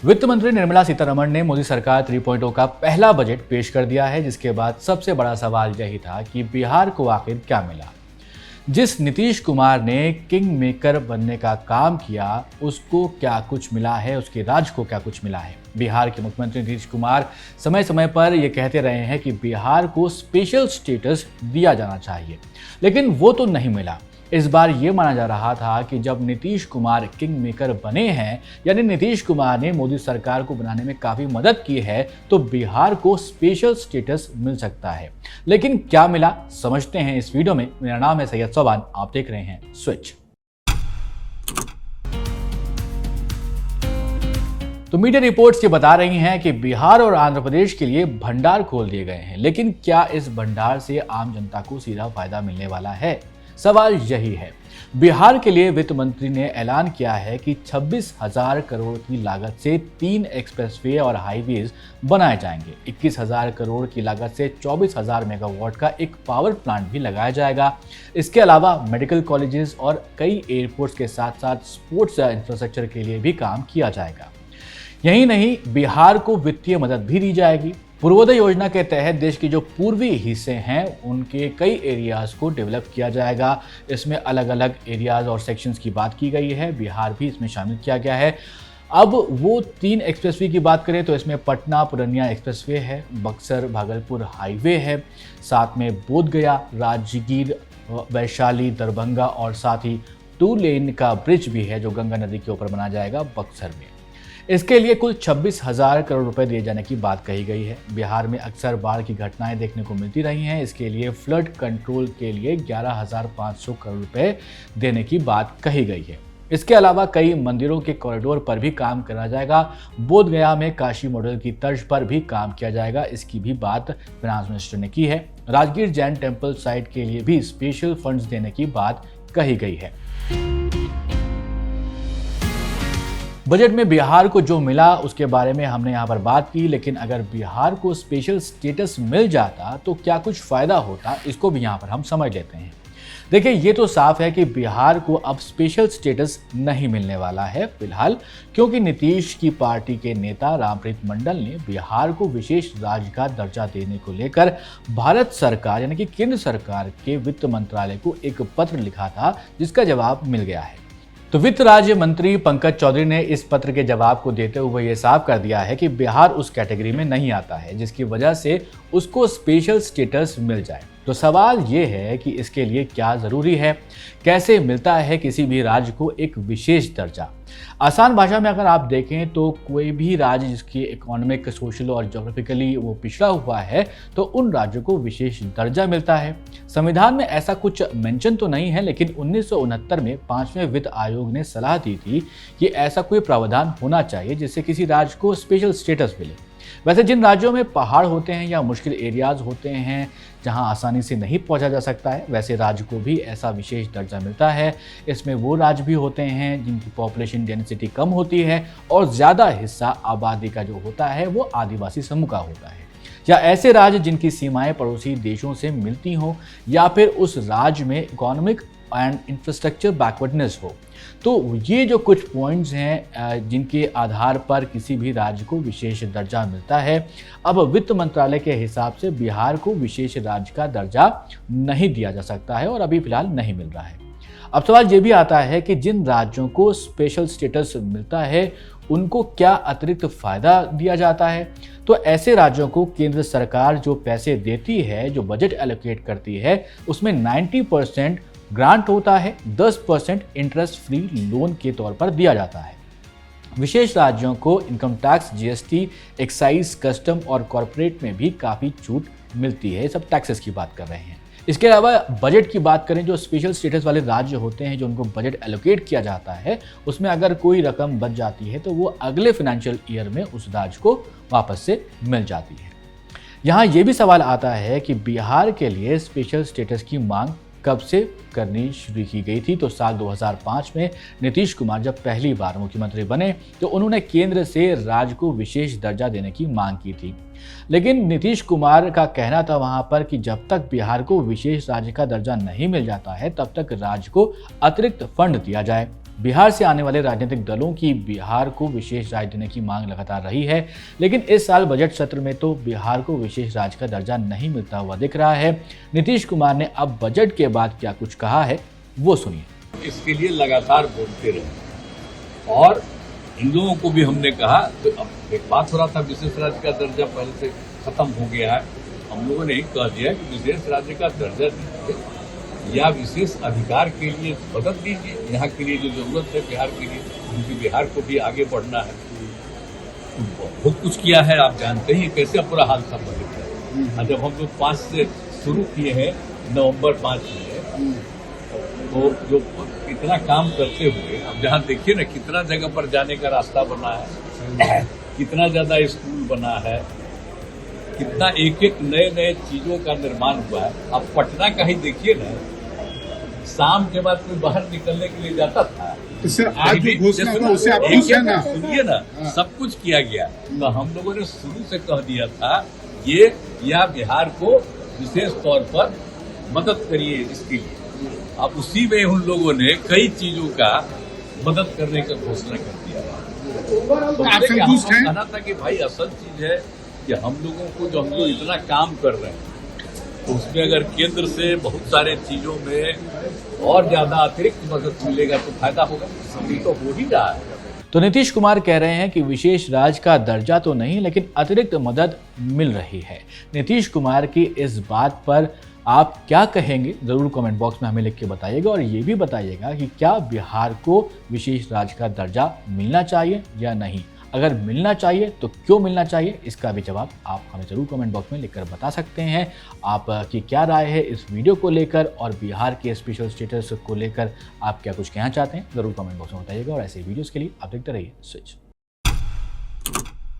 वित्त मंत्री निर्मला सीतारमण ने मोदी सरकार 3.0 का पहला बजट पेश कर दिया है, जिसके बाद सबसे बड़ा सवाल यही था कि बिहार को आखिर क्या मिला। जिस नीतीश कुमार ने किंग मेकर बनने का काम किया, उसको क्या कुछ मिला है, उसके राज्य को क्या कुछ मिला है। बिहार के मुख्यमंत्री नीतीश कुमार समय समय पर ये कहते रहे हैं कि बिहार को स्पेशल स्टेटस दिया जाना चाहिए, लेकिन वो तो नहीं मिला। इस बार ये माना जा रहा था कि जब नीतीश कुमार किंग मेकर बने हैं, यानी नीतीश कुमार ने मोदी सरकार को बनाने में काफ़ी मदद की है, तो बिहार को स्पेशल स्टेटस मिल सकता है। लेकिन क्या मिला, समझते हैं इस वीडियो में। मेरा नाम है सैयद सोबान, आप देख रहे हैं स्विच। तो मीडिया रिपोर्ट्स ये बता रही हैं कि बिहार और आंध्र प्रदेश के लिए भंडार खोल दिए गए हैं, लेकिन क्या इस भंडार से आम जनता को सीधा फायदा मिलने वाला है? सवाल यही है। बिहार के लिए वित्त मंत्री ने ऐलान किया है कि 26,000 करोड़ की लागत से 3 एक्सप्रेसवे और हाईवेज बनाए जाएंगे। 21,000 करोड़ की लागत से 24,000 मेगावाट का एक पावर प्लांट भी लगाया जाएगा। इसके अलावा मेडिकल कॉलेजेस और कई एयरपोर्ट्स के साथ साथ स्पोर्ट्स इंफ्रास्ट्रक्चर के लिए भी काम किया जाएगा। यही नहीं, बिहार को वित्तीय मदद भी दी जाएगी। पूर्वोदय योजना के तहत देश के जो पूर्वी हिस्से हैं, उनके कई एरियाज को डेवलप किया जाएगा। इसमें अलग अलग एरियाज और सेक्शंस की बात की गई है, बिहार भी इसमें शामिल किया गया है। अब वो 3 एक्सप्रेसवे की बात करें तो इसमें पटना पूर्णिया एक्सप्रेसवे है, बक्सर भागलपुर हाईवे है, साथ में बोधगया, राजगीर, वैशाली, दरभंगा और साथ ही 2 लेन का ब्रिज भी है जो गंगा नदी के ऊपर बनाया जाएगा बक्सर में। इसके लिए कुल 26,000 करोड़ रुपए दिए जाने की बात कही गई है। बिहार में अक्सर बाढ़ की घटनाएं देखने को मिलती रही हैं। इसके लिए फ्लड कंट्रोल के लिए 11,500 करोड़ रुपए देने की बात कही गई है। इसके अलावा कई मंदिरों के कॉरिडोर पर भी काम करा जाएगा। बोधगया में काशी मॉडल की तर्ज पर भी काम किया जाएगा, इसकी भी बात फाइनेंस मिनिस्टर ने की है। राजगीर जैन टेम्पल साइट के लिए भी स्पेशल फंड्स देने की बात कही गई है। बजट में बिहार को जो मिला उसके बारे में हमने यहाँ पर बात की, लेकिन अगर बिहार को स्पेशल स्टेटस मिल जाता तो क्या कुछ फ़ायदा होता, इसको भी यहाँ पर हम समझ लेते हैं। देखिए, ये तो साफ है कि बिहार को अब स्पेशल स्टेटस नहीं मिलने वाला है फिलहाल, क्योंकि नीतीश की पार्टी के नेता रामप्रीत मंडल ने बिहार को विशेष राज्य का दर्जा देने को लेकर भारत सरकार यानी कि केंद्र सरकार के वित्त मंत्रालय को एक पत्र लिखा था, जिसका जवाब मिल गया है। तो वित्त राज्य मंत्री पंकज चौधरी ने इस पत्र के जवाब को देते हुए ये साफ कर दिया है कि बिहार उस कैटेगरी में नहीं आता है जिसकी वजह से उसको स्पेशल स्टेटस मिल जाए। तो सवाल ये है कि इसके लिए क्या ज़रूरी है, कैसे मिलता है किसी भी राज्य को एक विशेष दर्जा। आसान भाषा में अगर आप देखें तो कोई भी राज्य जिसकी इकोनॉमिक, सोशल और ज्योग्राफिकली वो पिछड़ा हुआ है, तो उन राज्यों को विशेष दर्जा मिलता है। संविधान में ऐसा कुछ मेंशन तो नहीं है, लेकिन 1969 में 5वें वित्त आयोग ने सलाह दी थी कि ऐसा कोई प्रावधान होना चाहिए जिससे किसी राज्य को स्पेशल स्टेटस मिले। वैसे जिन राज्यों में पहाड़ होते हैं या मुश्किल एरियाज होते हैं जहां आसानी से नहीं पहुंचा जा सकता है, वैसे राज्य को भी ऐसा विशेष दर्जा मिलता है। इसमें वो राज्य भी होते हैं जिनकी पॉपुलेशन डेंसिटी कम होती है और ज़्यादा हिस्सा आबादी का जो होता है वो आदिवासी समूह का होता है, या ऐसे राज्य जिनकी सीमाएं पड़ोसी देशों से मिलती हों, या फिर उस राज्य में इकोनॉमिक एंड इंफ्रास्ट्रक्चर बैकवर्डनेस हो। तो ये जो कुछ पॉइंट्स हैं जिनके आधार पर किसी भी राज्य को विशेष दर्जा मिलता है। अब वित्त मंत्रालय के हिसाब से बिहार को विशेष राज्य का दर्जा नहीं दिया जा सकता है और अभी फिलहाल नहीं मिल रहा है। अब सवाल ये भी आता है कि जिन राज्यों को स्पेशल स्टेटस मिलता है उनको क्या अतिरिक्त फ़ायदा दिया जाता है। तो ऐसे राज्यों को केंद्र सरकार जो पैसे देती है, जो बजट एलोकेट करती है, उसमें 90% ग्रांट होता है, 10% इंटरेस्ट फ्री लोन के तौर पर दिया जाता है। विशेष राज्यों को income tax, GST, excise, custom और कॉर्पोरेट में भी काफ़ी छूट मिलती है। सब टैक्सेस की बात कर रहे हैं। इसके अलावा बजट की बात करें, जो स्पेशल स्टेटस वाले राज्य होते हैं जो उनको बजट एलोकेट किया जाता है, उसमें अगर कोई रकम बच जाती है तो वो अगले फाइनेंशियल ईयर में उस राज्य को वापस से मिल जाती है। यहाँ ये भी सवाल आता है कि बिहार के लिए स्पेशल स्टेटस की मांग कब से करनी शुरू की गई थी। तो साल 2005 में नीतीश कुमार जब पहली बार मुख्यमंत्री बने तो उन्होंने केंद्र से राज्य को विशेष दर्जा देने की मांग की थी। लेकिन नीतीश कुमार का कहना था वहां पर कि जब तक बिहार को विशेष राज्य का दर्जा नहीं मिल जाता है तब तक राज्य को अतिरिक्त फंड दिया जाए। बिहार से आने वाले राजनीतिक दलों की बिहार को विशेष राज्य देने की मांग लगातार रही है, लेकिन इस साल बजट सत्र में तो बिहार को विशेष राज्य का दर्जा नहीं मिलता हुआ दिख रहा है। नीतीश कुमार ने अब बजट के बाद क्या कुछ कहा है, वो सुनिए। इसके लिए लगातार बोलते रहे और इन लोगों को भी हमने कहा, तो अब एक बात हो रहा था विशेष राज्य का दर्जा पहले से खत्म हो गया है। हम लोगों ने कह दिया कि विशेष राज्य का दर्जा दीजिए या विशेष अधिकार के लिए बदल दीजिए, यहाँ के लिए जो जरूरत है बिहार के लिए, क्योंकि बिहार को भी आगे बढ़ना है। तो बहुत कुछ किया है, आप जानते ही कैसे पूरा हाल सब बदल है। जब हम लोग 5 से शुरू किए हैं, नवंबर 5 में, तो जो इतना काम करते हुए अब जहाँ देखिए ना कितना जगह पर जाने का रास्ता बना है, कितना ज्यादा स्कूल बना है, कितना एक एक नए नए चीजों का निर्माण हुआ है। अब पटना का ही देखिए ना, शाम के बाद कोई बाहर निकलने के लिए जाता था, आज जो घोषणा हुआ उसे आप खुश हैं ना? सुनिए ना, सब कुछ किया गया। तो हम लोगों ने शुरू से कह दिया था ये या बिहार को विशेष तौर पर मदद करिए इसके लिए। अब उसी में उन लोगों ने कई चीजों का मदद करने का घोषणा कर दिया। तो आप संतुष्ट हैं? कहना था कि भाई असल चीज है कि हम लोगों को जो हम लोग इतना काम कर रहे हैं, तो उसमें अगर केंद्र से बहुत सारे चीजों में और ज्यादा अतिरिक्त मदद मिलेगा तो फायदा होगा। अभी तो हो ही रहा है। तो नीतीश कुमार कह रहे हैं कि विशेष राज्य का दर्जा तो नहीं, लेकिन अतिरिक्त मदद मिल रही है। नीतीश कुमार की इस बात पर आप क्या कहेंगे, ज़रूर कमेंट बॉक्स में हमें लिख के बताइएगा और ये भी बताइएगा कि क्या बिहार को विशेष राज्य का दर्जा मिलना चाहिए या नहीं। अगर मिलना चाहिए तो क्यों मिलना चाहिए, इसका भी जवाब आप हमें ज़रूर कमेंट बॉक्स में लिखकर बता सकते हैं। आपकी क्या राय है इस वीडियो को लेकर और बिहार के स्पेशल स्टेटस को लेकर आप क्या कुछ कहना चाहते हैं, ज़रूर कमेंट बॉक्स में बताइएगा। और ऐसे वीडियोज़ के लिए आप देखते रहिए स्विच।